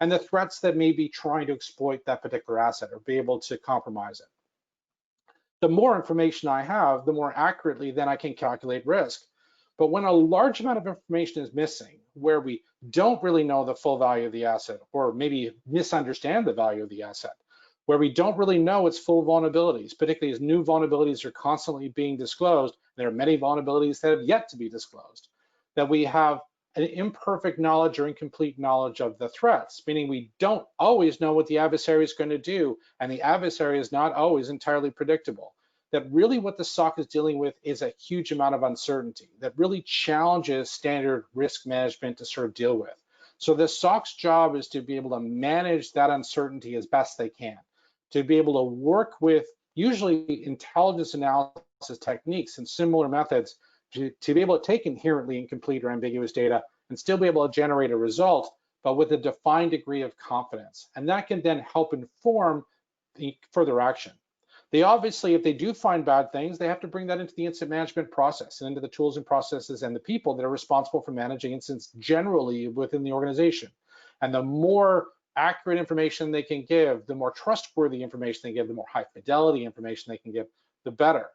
and the threats that may be trying to exploit that particular asset or be able to compromise it. The more information I have, the more accurately then I can calculate risk. But when a large amount of information is missing, where we don't really know the full value of the asset, or maybe misunderstand the value of the asset, where we don't really know its full vulnerabilities, particularly as new vulnerabilities are constantly being disclosed, there are many vulnerabilities that have yet to be disclosed, that we have an imperfect knowledge or incomplete knowledge of the threats, meaning we don't always know what the adversary is going to do, and the adversary is not always entirely predictable. That really what the SOC is dealing with is a huge amount of uncertainty that really challenges standard risk management to sort of deal with. So the SOC's job is to be able to manage that uncertainty as best they can, to be able to work with usually intelligence analysis techniques and similar methods to be able to take inherently incomplete or ambiguous data and still be able to generate a result, but with a defined degree of confidence. And that can then help inform the further action. They obviously, if they do find bad things, they have to bring that into the incident management process and into the tools and processes and the people that are responsible for managing incidents generally within the organization. And the more accurate information they can give, the more trustworthy information they give, the more high fidelity information they can give, the better.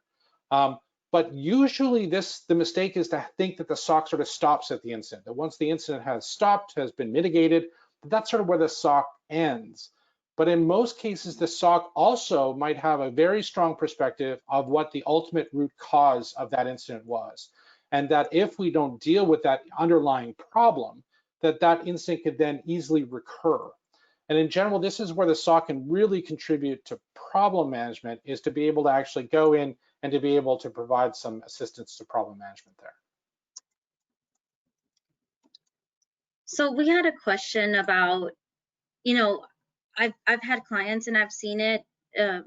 But usually the mistake is to think that the SOC sort of stops at the incident, that once the incident has stopped, has been mitigated, that's sort of where the SOC ends. But in most cases, the SOC also might have a very strong perspective of what the ultimate root cause of that incident was. And that if we don't deal with that underlying problem, that incident could then easily recur. And in general, this is where the SOC can really contribute to problem management, is to be able to actually go in and to be able to provide some assistance to problem management there. So we had a question about, I've had clients and I've seen it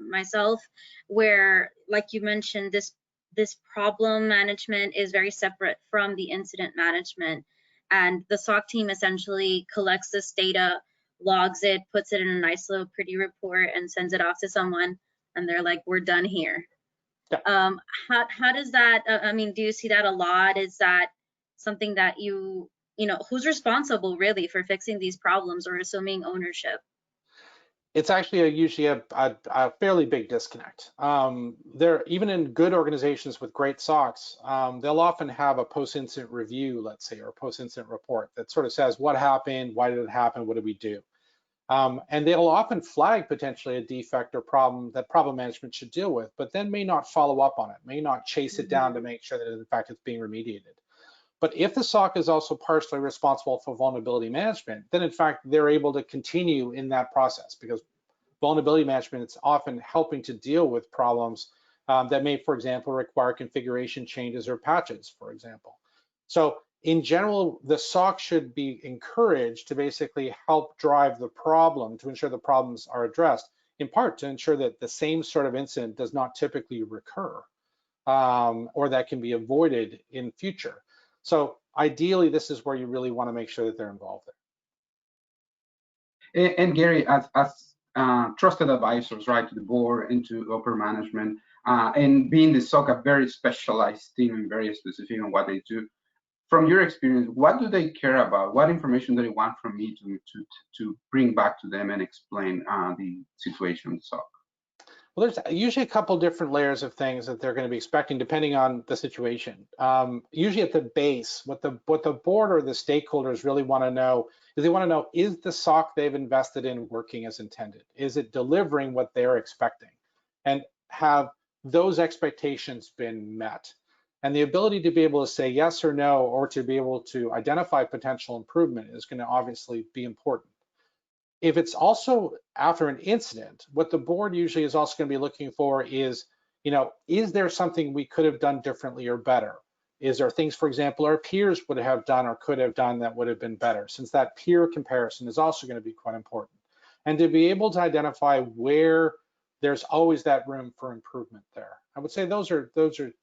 myself, where, like you mentioned, this problem management is very separate from the incident management, and the SOC team essentially collects this data, logs it, puts it in a nice little pretty report, and sends it off to someone, and they're like, "We're done here." Yeah. How does that? I mean, do you see that a lot? Is that something that who's responsible really for fixing these problems or assuming ownership? It's actually usually a fairly big disconnect. Even in good organizations with great SOCs, they'll often have a post-incident review, let's say, or a post-incident report that sort of says what happened, why did it happen, what did we do? And they'll often flag potentially a defect or problem that problem management should deal with, but then may not follow up on it, may not chase it down to make sure that in fact it's being remediated. But if the SOC is also partially responsible for vulnerability management, then in fact they're able to continue in that process, because vulnerability management is often helping to deal with problems that may, for example, require configuration changes or patches, for example. So in general, the SOC should be encouraged to basically help drive the problem, to ensure the problems are addressed, in part to ensure that the same sort of incident does not typically recur, or that can be avoided in future. So ideally, this is where you really want to make sure that they're involved there. And Gary, as trusted advisors, right, to the board and to upper management, and being the SOC a very specialized team and very specific on what they do, from your experience, what do they care about? What information do they want from me to bring back to them and explain the situation in the SOC? Well, there's usually a couple different layers of things that they're going to be expecting depending on the situation. Usually at the base, what the board or the stakeholders really want to know is they want to know, is the SOC they've invested in working as intended? Is it delivering what they're expecting? And have those expectations been met? And the ability to be able to say yes or no, or to be able to identify potential improvement, is going to obviously be important. If it's also after an incident, what the board usually is also going to be looking for is, is there something we could have done differently or better? Is there things, for example, our peers would have done or could have done that would have been better? Since that peer comparison is also going to be quite important. And to be able to identify where there's always that room for improvement there. I would say those are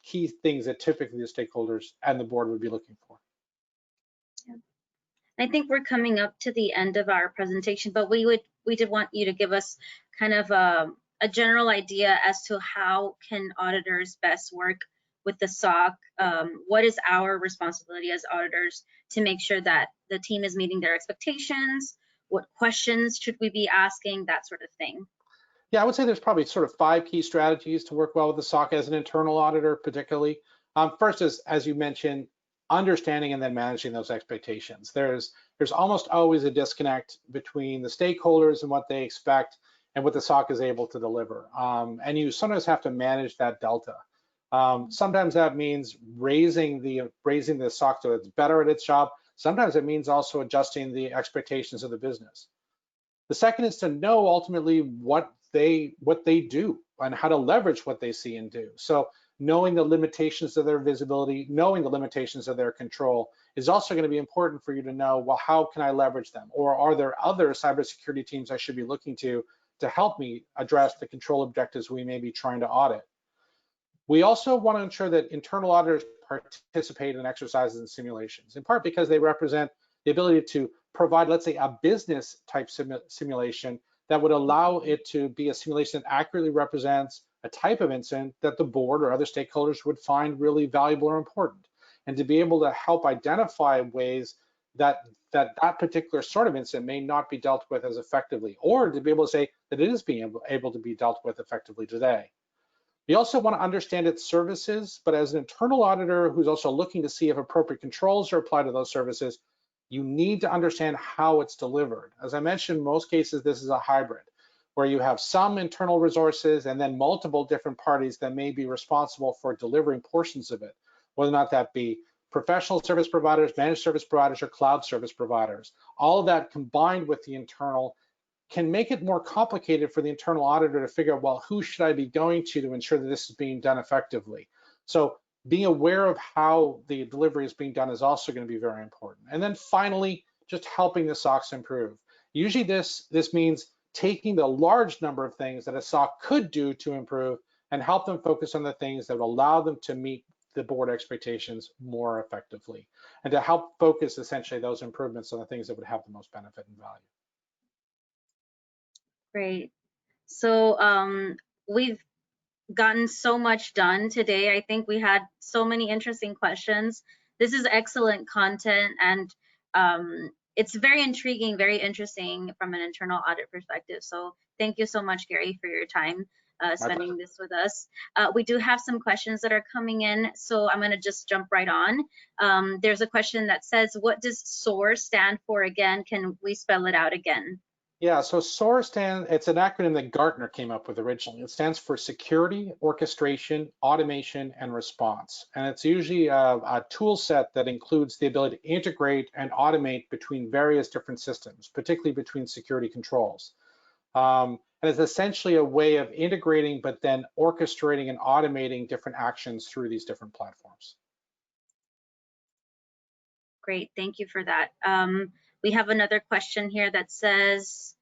key things that typically the stakeholders and the board would be looking for. Yeah. I think we're coming up to the end of our presentation, but we did want you to give us kind of a general idea as to how can auditors best work with the SOC? What is our responsibility as auditors to make sure that the team is meeting their expectations? What questions should we be asking? That sort of thing. Yeah, I would say there's probably sort of 5 key strategies to work well with the SOC as an internal auditor, particularly. First is, as you mentioned, understanding and then managing those expectations. There's almost always a disconnect between the stakeholders and what they expect and what the SOC is able to deliver. And you sometimes have to manage that delta. Sometimes that means raising the SOC so it's better at its job. Sometimes it means also adjusting the expectations of the business. The second is to know ultimately what they do and how to leverage what they see and do. So knowing the limitations of their visibility, knowing the limitations of their control is also going to be important for you to know, well, how can I leverage them? Or are there other cybersecurity teams I should be looking to help me address the control objectives we may be trying to audit? We also want to ensure that internal auditors participate in exercises and simulations, in part because they represent the ability to provide, let's say, a business type simulation that would allow it to be a simulation that accurately represents a type of incident that the board or other stakeholders would find really valuable or important, and to be able to help identify ways that particular sort of incident may not be dealt with as effectively, or to be able to say that it is being able to be dealt with effectively today. We also want to understand its services, but as an internal auditor who's also looking to see if appropriate controls are applied to those services, you need to understand how it's delivered. As I mentioned, in most cases, this is a hybrid, where you have some internal resources and then multiple different parties that may be responsible for delivering portions of it, whether or not that be professional service providers, managed service providers, or cloud service providers. All of that combined with the internal can make it more complicated for the internal auditor to figure out, well, who should I be going to ensure that this is being done effectively? So being aware of how the delivery is being done is also going to be very important. And then finally, just helping the SOCs improve. Usually this means taking the large number of things that a SOC could do to improve and help them focus on the things that will allow them to meet the board expectations more effectively, and to help focus essentially those improvements on the things that would have the most benefit and value. Great. So we've gotten so much done today. I think we had so many interesting questions. This is excellent content, and it's very intriguing, very interesting from an internal audit perspective. So thank you so much, Gary, for your time spending this with us. We do have some questions that are coming in, so I'm going to just jump right on. There's a question that says, what does SOAR stand for again? Can we spell it out again? Yeah, so SOAR it's an acronym that Gartner came up with originally. It stands for Security, Orchestration, Automation, and Response. And it's usually a tool set that includes the ability to integrate and automate between various different systems, particularly between security controls. And it's essentially a way of integrating, but then orchestrating and automating different actions through these different platforms. Great, thank you for that. We have another question here that says,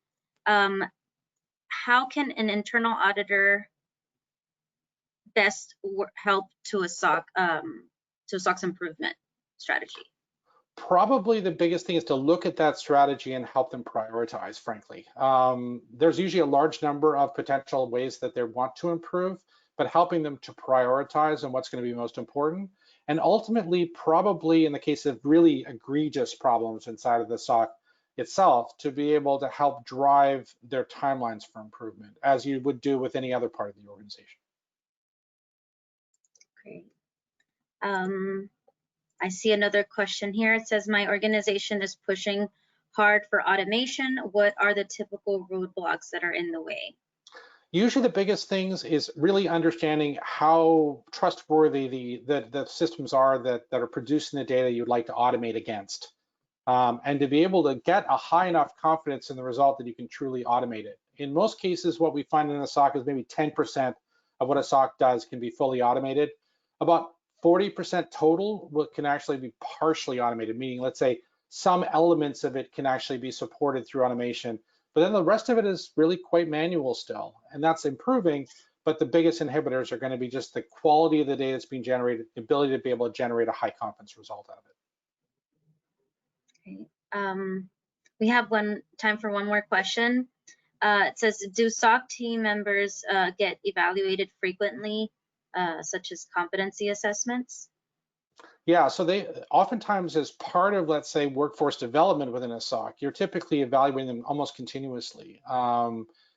how can an internal auditor best help to a SOC's improvement strategy? Probably the biggest thing is to look at that strategy and help them prioritize, frankly. There's usually a large number of potential ways that they want to improve, but helping them to prioritize on what's going to be most important. And ultimately, probably in the case of really egregious problems inside of the SOC itself, to be able to help drive their timelines for improvement, as you would do with any other part of the organization. Great. I see another question here. It says, my organization is pushing hard for automation. What are the typical roadblocks that are in the way? Usually the biggest things is really understanding how trustworthy the systems are that are producing the data you'd like to automate against. And to be able to get a high enough confidence in the result that you can truly automate it. In most cases, what we find in a SOC is maybe 10% of what a SOC does can be fully automated. About 40% total can actually be partially automated, meaning let's say some elements of it can actually be supported through automation, but then the rest of it is really quite manual still, and that's improving, but the biggest inhibitors are going to be just the quality of the data that's being generated, the ability to be able to generate a high confidence result out of it. Okay. We have time for one more question. It says, do SOC team members get evaluated frequently? such as competency assessments? Yeah, so they oftentimes, as part of, let's say, workforce development within a SOC, you're typically evaluating them almost continuously.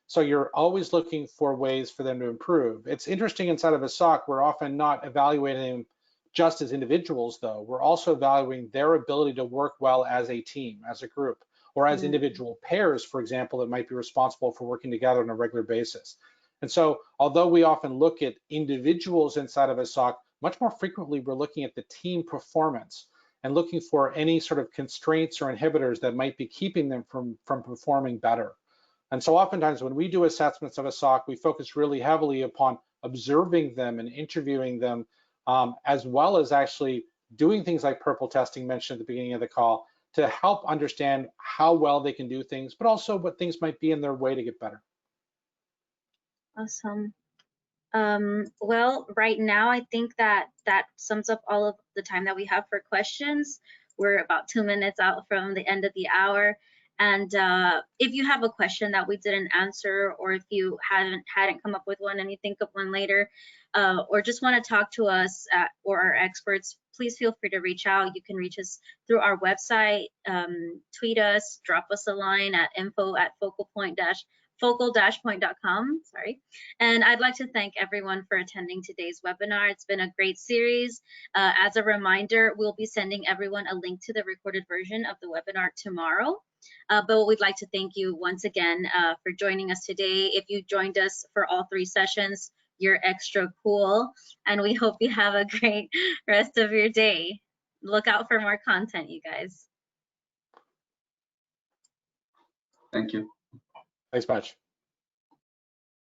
So you're always looking for ways for them to improve. It's interesting, inside of a SOC, we're often not evaluating them just as individuals, though. We're also evaluating their ability to work well as a team, as a group, or as individual pairs, for example, that might be responsible for working together on a regular basis. And so, although we often look at individuals inside of a SOC, much more frequently we're looking at the team performance and looking for any sort of constraints or inhibitors that might be keeping them from performing better. And so oftentimes when we do assessments of a SOC, we focus really heavily upon observing them and interviewing them, as well as actually doing things like purple testing mentioned at the beginning of the call to help understand how well they can do things, but also what things might be in their way to get better. Awesome. Well, right now, I think that sums up all of the time that we have for questions. We're about 2 minutes out from the end of the hour. And if you have a question that we didn't answer, or if you hadn't come up with one and you think of one later, or just want to talk to us or our experts, please feel free to reach out. You can reach us through our website, tweet us, drop us a line at info@focal-point.com. Sorry. And I'd like to thank everyone for attending today's webinar. It's been a great series. As a reminder, we'll be sending everyone a link to the recorded version of the webinar tomorrow. But we'd like to thank you once again for joining us today. If you joined us for all 3 sessions, you're extra cool, and we hope you have a great rest of your day. Look out for more content, you guys. Thank you. Thanks much.